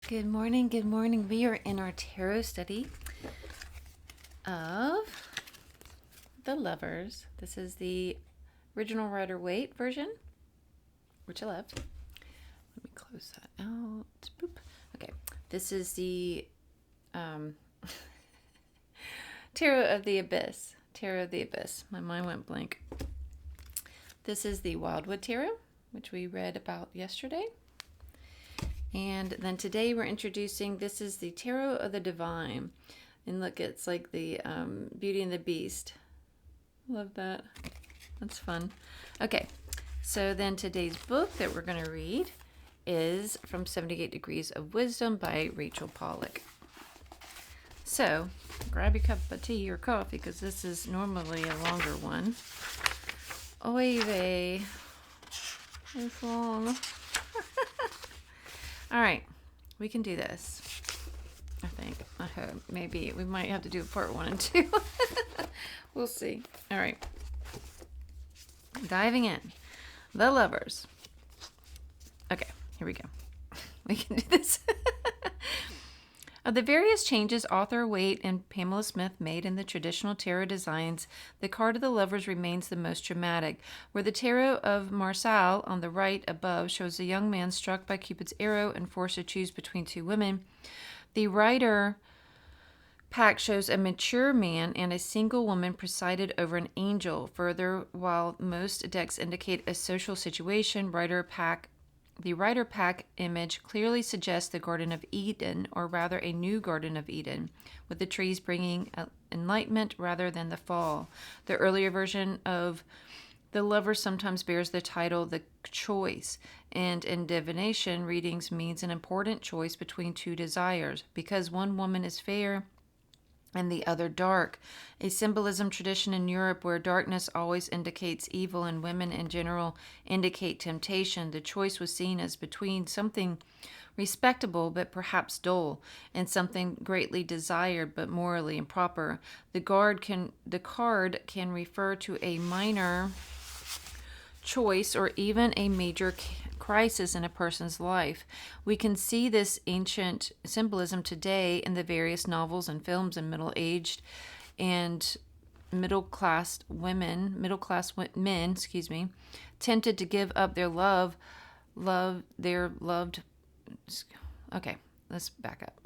Good morning, good morning. We are in our tarot study of the Lovers. This is the original Rider-Waite version, which I love. Let me close that out. Boop. Okay, this is the Tarot of the Abyss. Tarot of the Abyss. My mind went blank. This is the Wildwood Tarot, which we read about yesterday. And then today we're introducing, this is the Tarot of the Divine. And look, it's like the Beauty and the Beast. Love that. That's fun. Okay, so then today's book that we're going to read is from 78 Degrees of Wisdom by Rachel Pollack. So grab your cup of tea or coffee because this is normally a longer one. Oy vey. It's long. All right, we can do this. I think. I hope. Maybe we might have to do part 1 and 2. We'll see. All right. Diving in. The Lovers. Okay, here we go. We can do this. Of the various changes author Waite and Pamela Smith made in the traditional tarot designs, the card of the Lovers remains the most dramatic. Where the tarot of Marseille on the right above shows a young man struck by Cupid's arrow and forced to choose between two women, the Rider pack shows a mature man and a single woman presided over an angel. Further, while most decks indicate a social situation, the Rider pack image clearly suggests the Garden of Eden, or rather a new Garden of Eden, with the trees bringing enlightenment rather than the fall. The earlier version of the Lover sometimes bears the title The Choice, and in divination readings means an important choice between two desires, because one woman is fair and the other dark, a symbolism tradition in Europe where darkness always indicates evil and women in general indicate temptation. The choice was seen as between something respectable but perhaps dull and something greatly desired but morally improper. The card can refer to a minor choice or even a major crisis in a person's life. We can see this ancient symbolism today in the various novels and films and middle-aged and middle-class men, tempted to give up their okay, let's back up.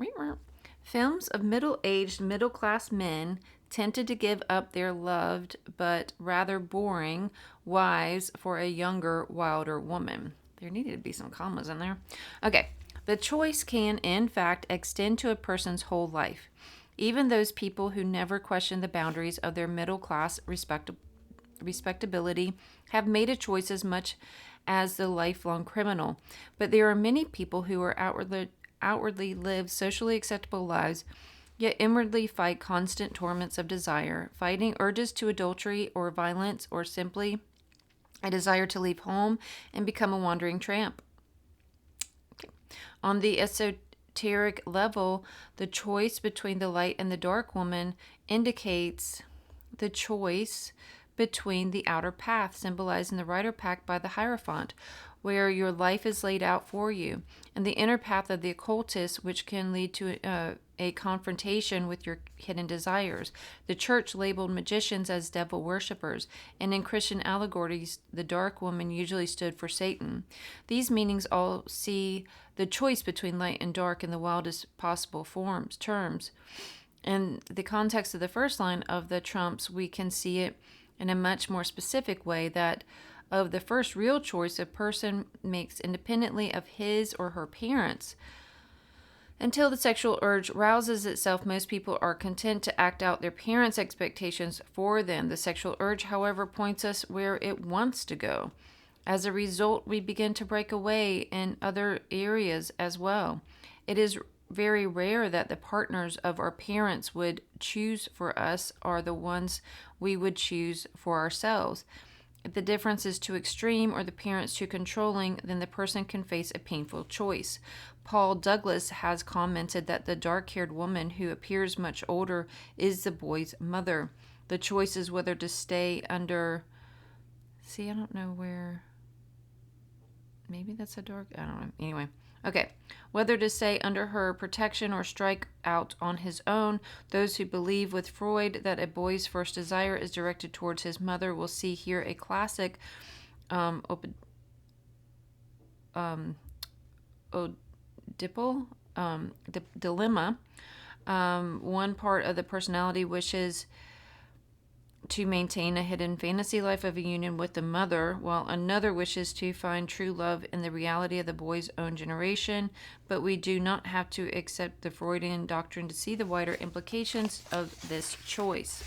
Films of middle-aged, middle-class men tempted to give up their loved but rather boring wives for a younger, wilder woman. There needed to be some commas in there. Okay, the choice can, in fact, extend to a person's whole life. Even those people who never question the boundaries of their middle-class respectability have made a choice as much as the lifelong criminal. But there are many people who are outwardly live socially acceptable lives, yet inwardly fight constant torments of desire, fighting urges to adultery or violence, or simply a desire to leave home and become a wandering tramp. Okay. On the esoteric level, the choice between the light and the dark woman indicates the choice between the outer path, symbolized in the Rider pack by the Hierophant, where your life is laid out for you, and the inner path of the occultist, which can lead to a confrontation with your hidden desires. The church labeled magicians as devil worshippers, and in Christian allegories, the dark woman usually stood for Satan. These meanings all see the choice between light and dark in the wildest possible terms. In the context of the first line of the trumps, we can see it in a much more specific way, that of the first real choice a person makes independently of his or her parents. Until the sexual urge rouses itself, most people are content to act out their parents' expectations for them. The sexual urge, however, points us where it wants to go. As a result, we begin to break away in other areas as well. It is very rare that the partners of our parents would choose for us are the ones we would choose for ourselves. If the difference is too extreme or the parents too controlling, then the person can face a painful choice. Paul Douglas has commented that the dark-haired woman who appears much older is the boy's mother. The choice is whether to stay under... I don't know where... Maybe that's a dark... I don't know. Anyway, Okay. Whether to stay under her protection or strike out on his own, those who believe with Freud that a boy's first desire is directed towards his mother will see here a classic Oedipal dilemma. One part of the personality wishes to maintain a hidden fantasy life of a union with the mother, while another wishes to find true love in the reality of the boy's own generation. But we do not have to accept the Freudian doctrine to see the wider implications of this choice.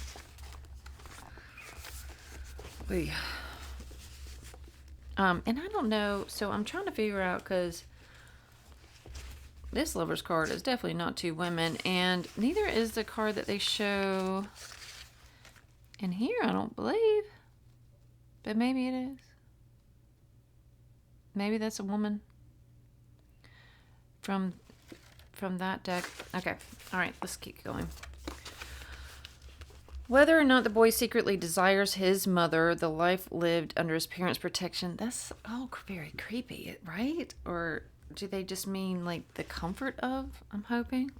And I don't know, so I'm trying to figure out, because this Lover's card is definitely not two women, and neither is the card that they show in here, I don't believe. But maybe it is. Maybe that's a woman from that deck. Okay. All right, let's keep going. Whether or not the boy secretly desires his mother, the life lived under his parents' protection, that's all very creepy, right? Or do they just mean like the comfort of, I'm hoping?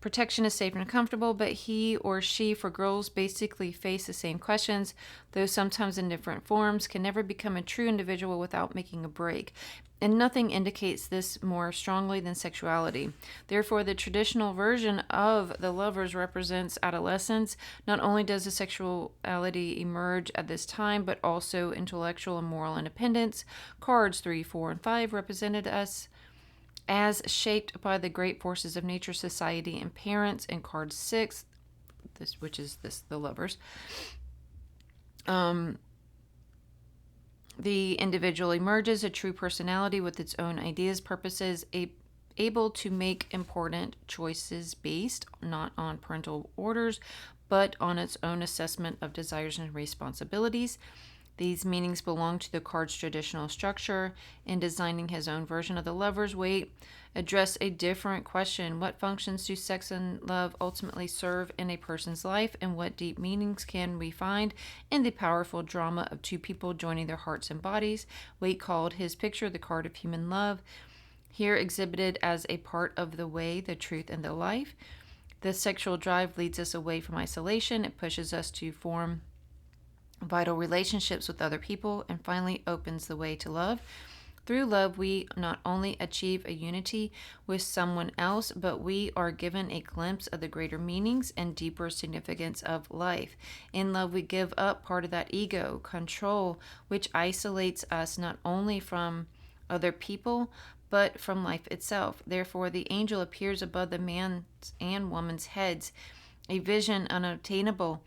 Protection is safe and comfortable, but he or she, for girls, basically face the same questions, though sometimes in different forms, can never become a true individual without making a break. And nothing indicates this more strongly than sexuality. Therefore, the traditional version of the Lovers represents adolescence. Not only does the sexuality emerge at this time, but also intellectual and moral independence. Cards 3, 4, and 5 represented us as shaped by the great forces of nature, society, and parents. And card 6, the Lovers, the individual emerges a true personality with its own ideas, purposes, able to make important choices based not on parental orders, but on its own assessment of desires and responsibilities. These meanings belong to the card's traditional structure. In designing his own version of the Lover's Weight, address a different question. What functions do sex and love ultimately serve in a person's life, and what deep meanings can we find in the powerful drama of two people joining their hearts and bodies? Weight called his picture the card of human love, here exhibited as a part of the way, the truth, and the life. The sexual drive leads us away from isolation. It pushes us to form vital relationships with other people, and finally opens the way to love. Through love, we not only achieve a unity with someone else, but we are given a glimpse of the greater meanings and deeper significance of life. In love, we give up part of that ego control, which isolates us not only from other people, but from life itself. Therefore, the angel appears above the man's and woman's heads, a vision unobtainable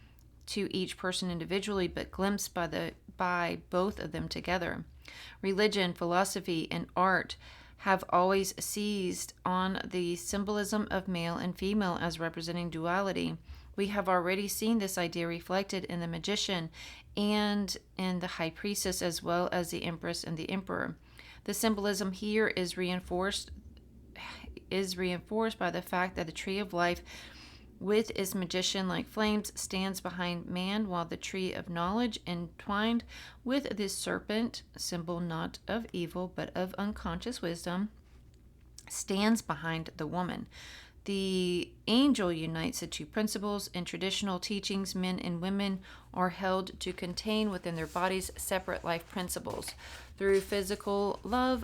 to each person individually, but glimpsed by both of them together. Religion, philosophy, and art have always seized on the symbolism of male and female as representing duality. We have already seen this idea reflected in the magician and in the high priestess, as well as the empress and the emperor. The symbolism here is reinforced by the fact that the tree of life, with its magician-like flames, stands behind man, while the tree of knowledge, entwined with this serpent, symbol not of evil but of unconscious wisdom, stands behind the woman. The angel unites the two principles. In traditional teachings, men and women are held to contain within their bodies separate life principles. Through physical love,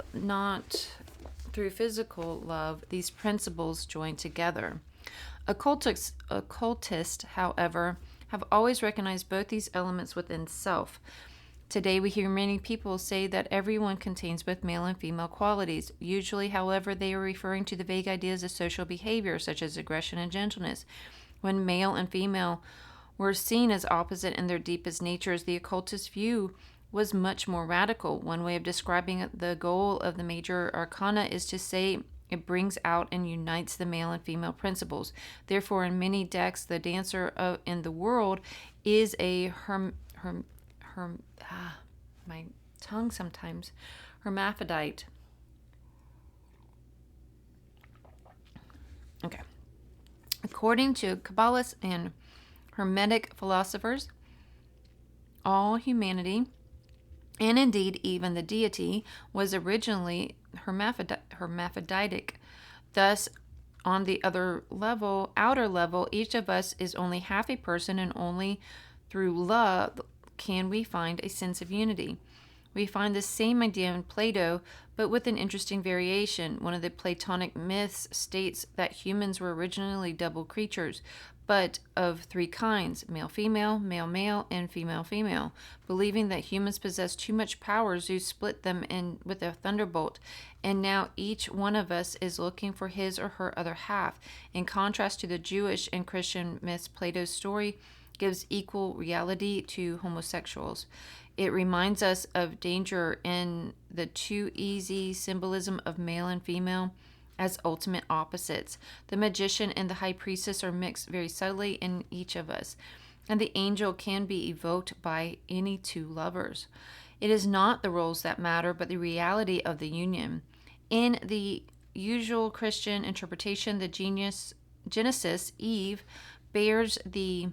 these principles join together. Occultists, however, have always recognized both these elements within self. Today, we hear many people say that everyone contains both male and female qualities. Usually, however, they are referring to the vague ideas of social behavior, such as aggression and gentleness. When male and female were seen as opposite in their deepest natures, the occultist view was much more radical. One way of describing the goal of the major arcana is to say it brings out and unites the male and female principles. Therefore, in many decks, the dancer in the world is a my tongue sometimes, hermaphrodite. Okay. According to Kabbalists and Hermetic philosophers, all humanity, and indeed even the deity, was originally hermaphroditic. Thus, on the outer level, each of us is only half a person, and only through love can we find a sense of unity. We find the same idea in Plato, but with an interesting variation. One of the Platonic myths states that humans were originally double creatures, but of three kinds: male female, male male, and female female. Believing that humans possess too much power, Zeus split them in with a thunderbolt, and now each one of us is looking for his or her other half. In contrast to the Jewish and Christian myths, Plato's story gives equal reality to homosexuals. It reminds us of danger in the too easy symbolism of male and female as ultimate opposites. The magician and the high priestess are mixed very subtly in each of us, and the angel can be evoked by any two lovers. It is not the roles that matter, but the reality of the union. In the usual Christian interpretation, the Genesis, Eve, bears the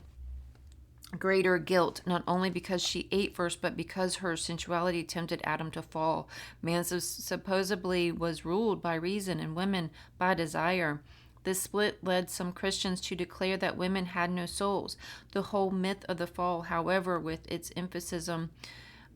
greater guilt, not only because she ate first, but because her sensuality tempted Adam to fall. Man supposedly was ruled by reason, and women by desire. This split led some Christians to declare that women had no souls. The whole myth of the fall, however, with its emphasis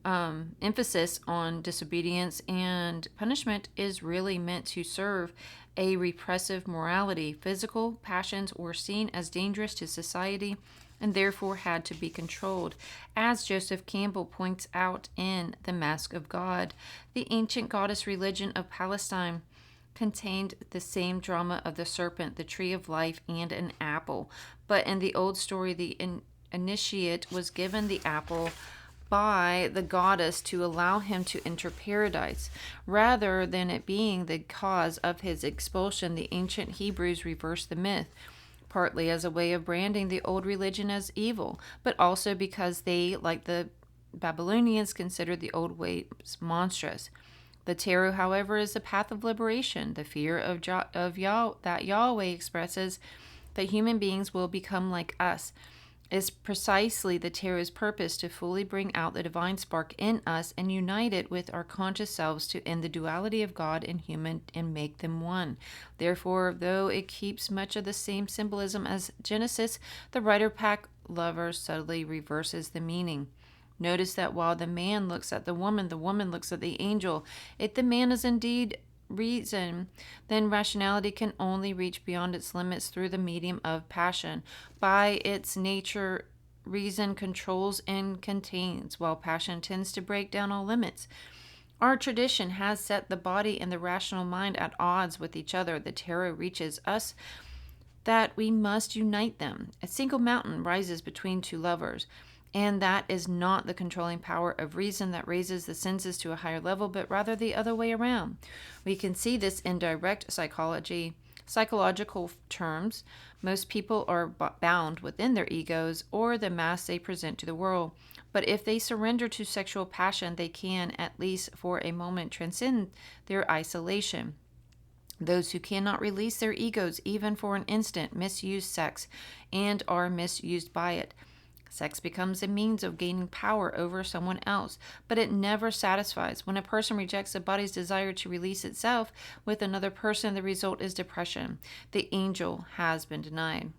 on disobedience and punishment, is really meant to serve a repressive morality. Physical passions were seen as dangerous to society and therefore had to be controlled. As Joseph Campbell points out in The Mask of God, the ancient goddess religion of Palestine contained the same drama of the serpent, the tree of life, and an apple. But in the old story, the initiate was given the apple by the goddess to allow him to enter paradise. Rather than it being the cause of his expulsion, the ancient Hebrews reversed the myth, partly as a way of branding the old religion as evil, but also because they, like the Babylonians, considered the old ways monstrous. The tarot, however, is the path of liberation. The fear of that Yahweh expresses that human beings will become like us is precisely the tarot's purpose, to fully bring out the divine spark in us and unite it with our conscious selves to end the duality of God and human and make them one. Therefore, though it keeps much of the same symbolism as Genesis, the writer pack lover subtly reverses the meaning. Notice that while the man looks at the woman looks at the angel. If the man is indeed reason, then rationality can only reach beyond its limits through the medium of passion. By its nature, reason controls and contains, while passion tends to break down all limits. Our tradition has set the body and the rational mind at odds with each other. The tarot reaches us that we must unite them. A single mountain rises between two lovers, and that is not the controlling power of reason that raises the senses to a higher level, but rather the other way around. We can see this in direct psychological terms. Most people are bound within their egos or the mask they present to the world. But if they surrender to sexual passion, they can, at least for a moment, transcend their isolation. Those who cannot release their egos even for an instant misuse sex and are misused by it. Sex becomes a means of gaining power over someone else, but it never satisfies. When a person rejects the body's desire to release itself with another person, the result is depression. The angel has been denied.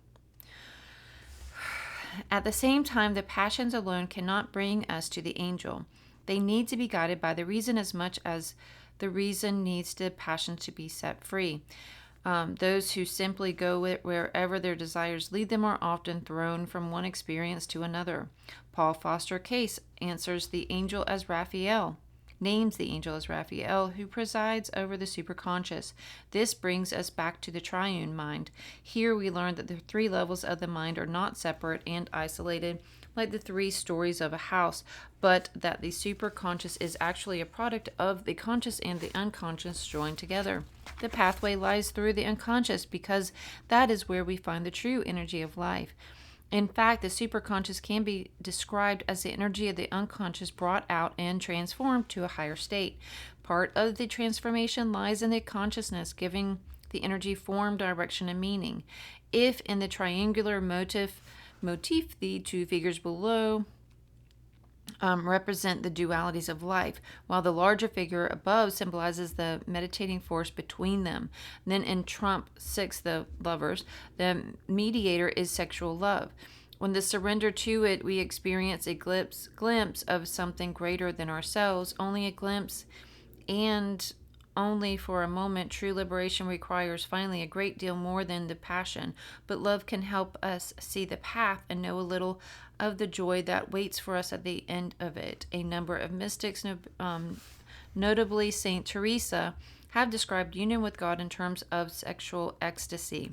At the same time, the passions alone cannot bring us to the angel. They need to be guided by the reason as much as the reason needs the passion to be set free. Those who simply go wherever their desires lead them are often thrown from one experience to another. Paul Foster Case names the angel as Raphael, who presides over the superconscious. This brings us back to the triune mind. Here we learn that the three levels of the mind are not separate and isolated like the three stories of a house, but that the superconscious is actually a product of the conscious and the unconscious joined together. The pathway lies through the unconscious because that is where we find the true energy of life. In fact, the superconscious can be described as the energy of the unconscious brought out and transformed to a higher state. Part of the transformation lies in the consciousness, giving the energy form, direction, and meaning. If in the triangular motif, the two figures below represent the dualities of life, while the larger figure above symbolizes the meditating force between them. Then in Trump 6, the lovers, the mediator is sexual love. When the surrender to it, we experience a glimpse of something greater than ourselves, only a glimpse, and only for a moment. True liberation requires finally a great deal more than the passion, but love can help us see the path and know a little of the joy that waits for us at the end of it. A number of mystics, notably Saint Teresa, have described union with God in terms of sexual ecstasy.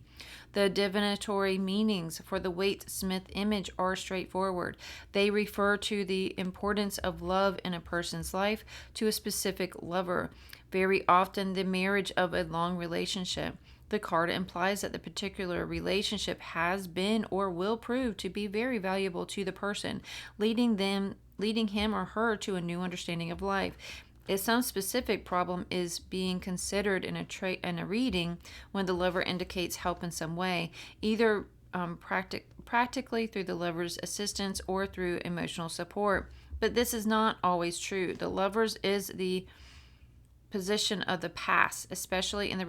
The divinatory meanings for the Waite Smith image are straightforward. They refer to the importance of love in a person's life, to a specific lover, very often the marriage of a long relationship. The card implies that the particular relationship has been or will prove to be very valuable to the person, leading him or her to a new understanding of life. If some specific problem is being considered in a reading, when the lover indicates help in some way, either practically through the lover's assistance or through emotional support. But this is not always true. The lover's is the position of the past, especially in the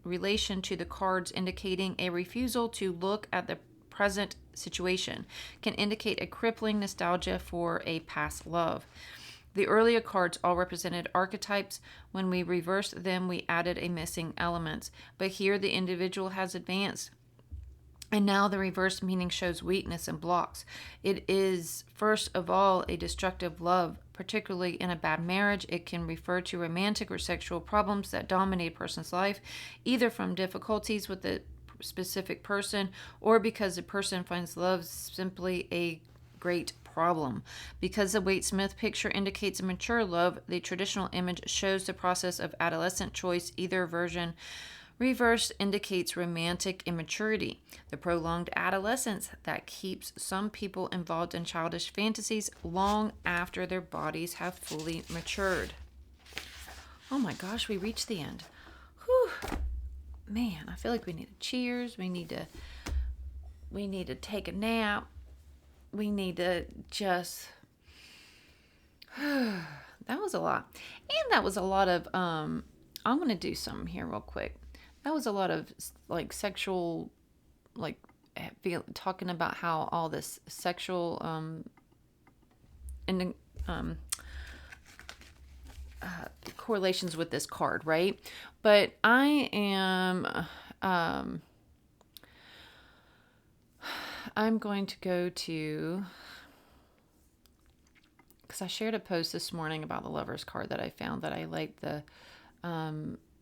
relation to the cards, indicating a refusal to look at the present situation, can indicate a crippling nostalgia for a past love. The earlier cards all represented archetypes. When we reversed them, we added a missing element. But here the individual has advanced, and now the reverse meaning shows weakness and blocks. It is, first of all, a destructive love, particularly in a bad marriage. It can refer to romantic or sexual problems that dominate a person's life, either from difficulties with the specific person or because the person finds love simply a great problem. Because the Waite Smith picture indicates a mature love, the traditional image shows the process of adolescent choice. Either version reversed indicates romantic immaturity, the prolonged adolescence that keeps some people involved in childish fantasies long after their bodies have fully matured. Oh my gosh, we reached the end. Whew. Man, I feel like we need to cheers. We need to take a nap. We need to just that was a lot. And that was a lot of I'm going to do something here real quick. That was a lot of like sexual, like talking about how all this sexual and correlations with this card, right? But I am I'm going to go to, because I shared a post this morning about the Lover's card that I found that I liked the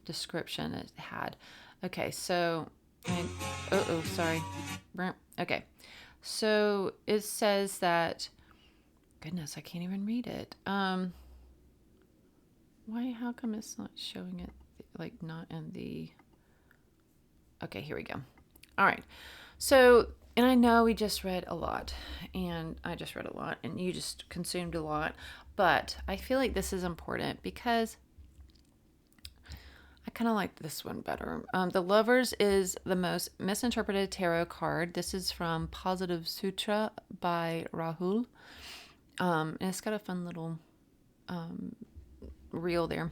description it had. Okay, so, sorry. Okay, so it says that, goodness, I can't even read it. Why, how come it's not showing it, like, not in the, okay, here we go. All right, so, and I know we just read a lot, and I just read a lot, and you just consumed a lot, but I feel like this is important because I kind of like this one better. The Lovers is the most misinterpreted tarot card. This is from Positive Sutra by Rahul. And it's got a fun little reel there.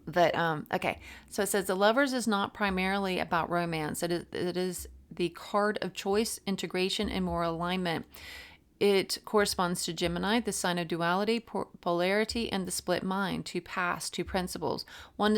But, okay. So it says the Lovers is not primarily about romance. It is the card of choice, integration, and moral alignment. It corresponds to Gemini, the sign of duality, polarity, and the split mind, two paths, two principles. One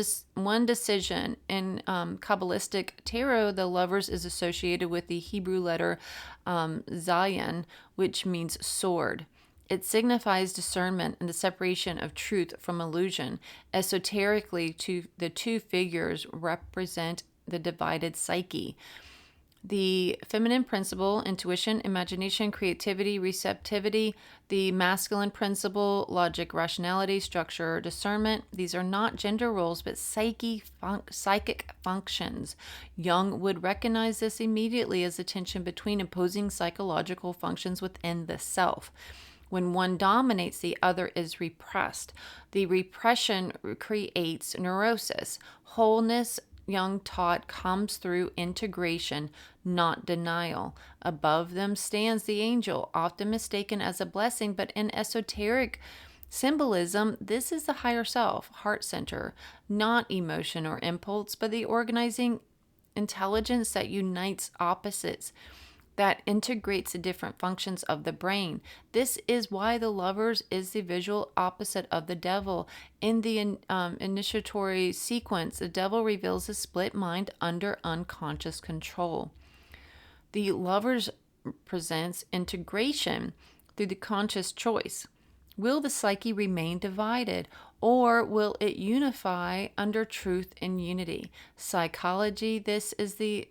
decision. In Kabbalistic tarot, the Lovers is associated with the Hebrew letter Zayin, which means sword. It signifies discernment and the separation of truth from illusion. Esoterically, the two figures represent the divided psyche. The feminine principle, intuition, imagination, creativity, receptivity. The masculine principle, logic, rationality, structure, discernment. These are not gender roles, but psychic functions. Jung would recognize this immediately as the tension between opposing psychological functions within the self. When one dominates, the other is repressed. The repression creates neurosis. Wholeness, Jung taught comes through integration, not denial. Above them stands the angel, often mistaken as a blessing, but in esoteric symbolism, this is the higher self, heart center, not emotion or impulse, but the organizing intelligence that unites opposites, that integrates the different functions of the brain. This is why the Lovers is the visual opposite of the devil. In the initiatory sequence, the devil reveals a split mind under unconscious control. The Lovers presents integration through the conscious choice. Will the psyche remain divided, or will it unify under truth and unity? Psychology, this is the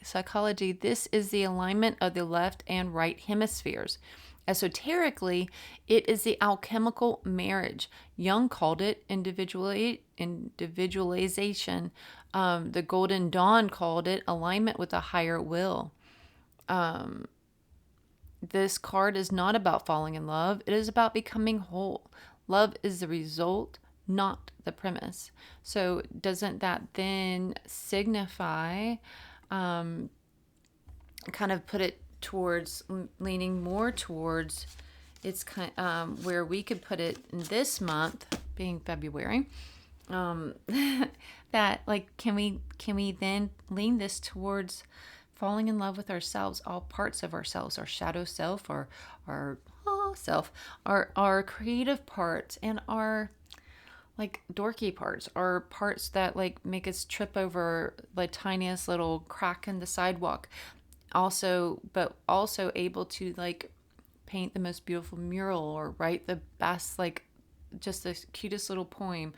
psychology, this is the alignment of the left and right hemispheres. Esoterically, it is the alchemical marriage. Jung called it individualization. The Golden Dawn called it alignment with a higher will. This card is not about falling in love. It is about becoming whole. Love is the result, not the premise. So doesn't that then signify, kind of put it towards leaning more towards, it's kind where we could put it in this month being February, that like can we then lean this towards falling in love with ourselves, all parts of ourselves, our shadow self, our self, our creative parts, and our like dorky parts, our parts that like make us trip over the tiniest little crack in the sidewalk. But also able to like paint the most beautiful mural or write the best, like just the cutest little poem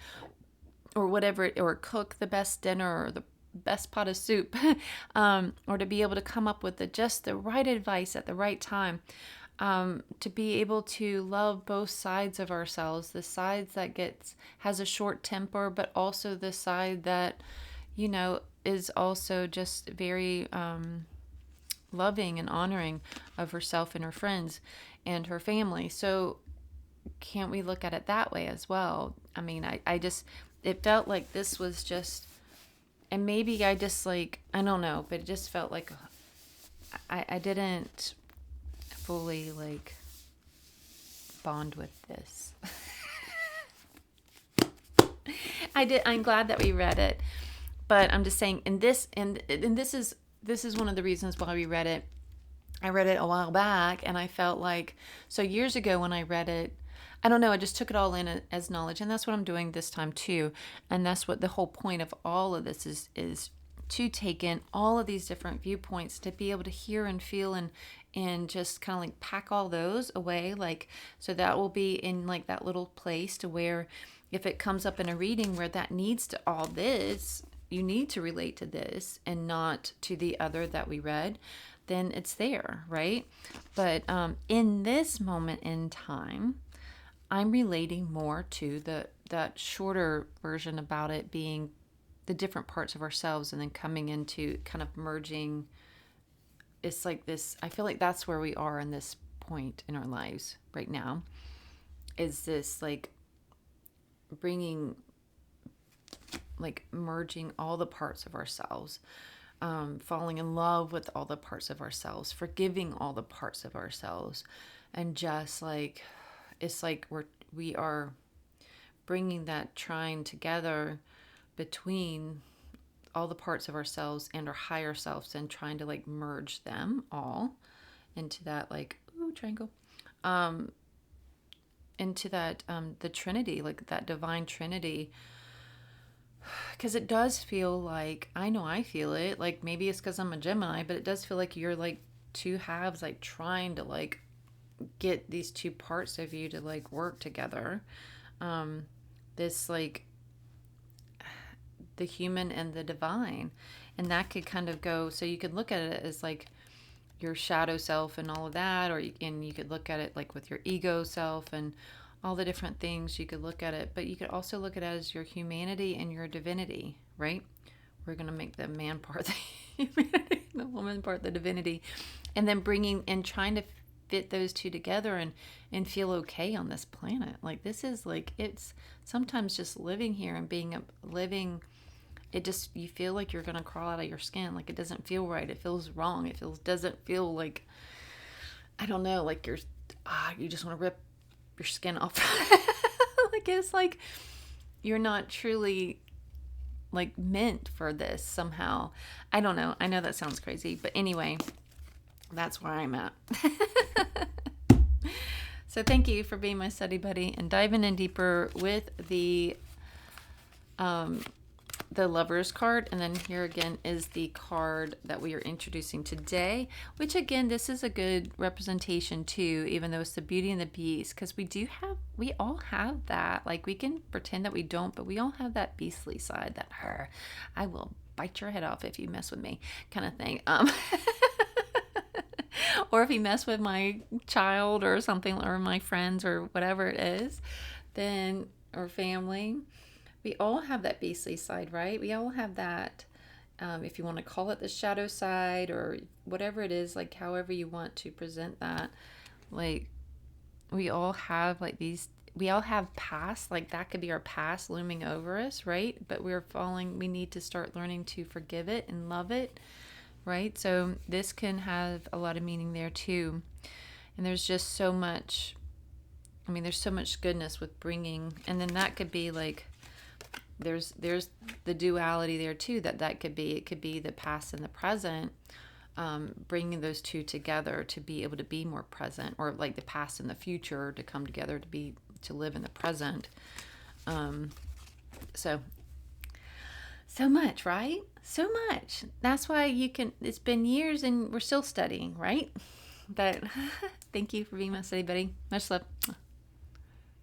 or whatever, or cook the best dinner or the best pot of soup, or to be able to come up with just the right advice at the right time, to be able to love both sides of ourselves, the sides that has a short temper, but also the side that, is also just very loving and honoring of herself and her friends and her family. So can't we look at it that way as well? I mean, it felt like this was just, and maybe I just like, I don't know, but it just felt like I didn't fully like bond with this. I'm glad that we read it, but I'm just saying, this is one of the reasons why we read it. I read it a while back, and I felt like, so years ago when I read it, I don't know, I just took it all in as knowledge, and that's what I'm doing this time too. And that's what the whole point of all of this is to take in all of these different viewpoints, to be able to hear and feel and just kind of like pack all those away, like, so that will be in like that little place to where if it comes up in a reading where that needs to all this, you need to relate to this and not to the other that we read, then it's there, right? But in this moment in time, I'm relating more to that shorter version about it being the different parts of ourselves and then coming into kind of merging. It's like this, I feel like that's where we are in this point in our lives right now, is this like bringing, like merging all the parts of ourselves, falling in love with all the parts of ourselves, forgiving all the parts of ourselves, and just like, it's like we are bringing that trine together between all the parts of ourselves and our higher selves, and trying to like merge them all into that like triangle, into that the Trinity, like that divine Trinity. Because it does feel like, I know I feel it, like maybe it's because I'm a Gemini, but it does feel like you're like two halves, like trying to like get these two parts of you to like work together. This like the human and the divine, and that could kind of go, so you could look at it as like your shadow self and all of that, and you could look at it like with your ego self and all the different things. You could look at it, but you could also look at it as your humanity and your divinity, right? We're going to make the man part the humanity, the woman part the divinity, and then bringing and trying to fit those two together and feel okay on this planet. Like, this is like, it's sometimes just living here and living, it just, you feel like you're going to crawl out of your skin. Like, it doesn't feel right. It feels wrong. Doesn't feel like, I don't know, like you just want to rip your skin off. Like, it's like you're not truly like meant for this somehow. I don't know. I know that sounds crazy, but anyway, that's where I'm at. So thank you for being my study buddy and diving in deeper with the Lover's card. And then here again is the card that we are introducing today, which again, this is a good representation too, even though it's the Beauty and the Beast, because we all have that. Like, we can pretend that we don't, but we all have that beastly side, that I will bite your head off if you mess with me kind of thing. Or if you mess with my child or something, or my friends or whatever it is, then, or family, we all have that beastly side, right? We all have that, if you want to call it the shadow side or whatever it is, like however you want to present that. Like, we all have like we all have past, like that could be our past looming over us, right? But we need to start learning to forgive it and love it, right? So this can have a lot of meaning there too. And there's just so much, there's so much goodness with bringing, and then that could be like, there's the duality there too, that could be, it could be the past and the present, bringing those two together to be able to be more present, or like the past and the future to come together to live in the present. So much, right? So much. That's why it's been years and we're still studying, right? But thank you for being my study buddy. Much love.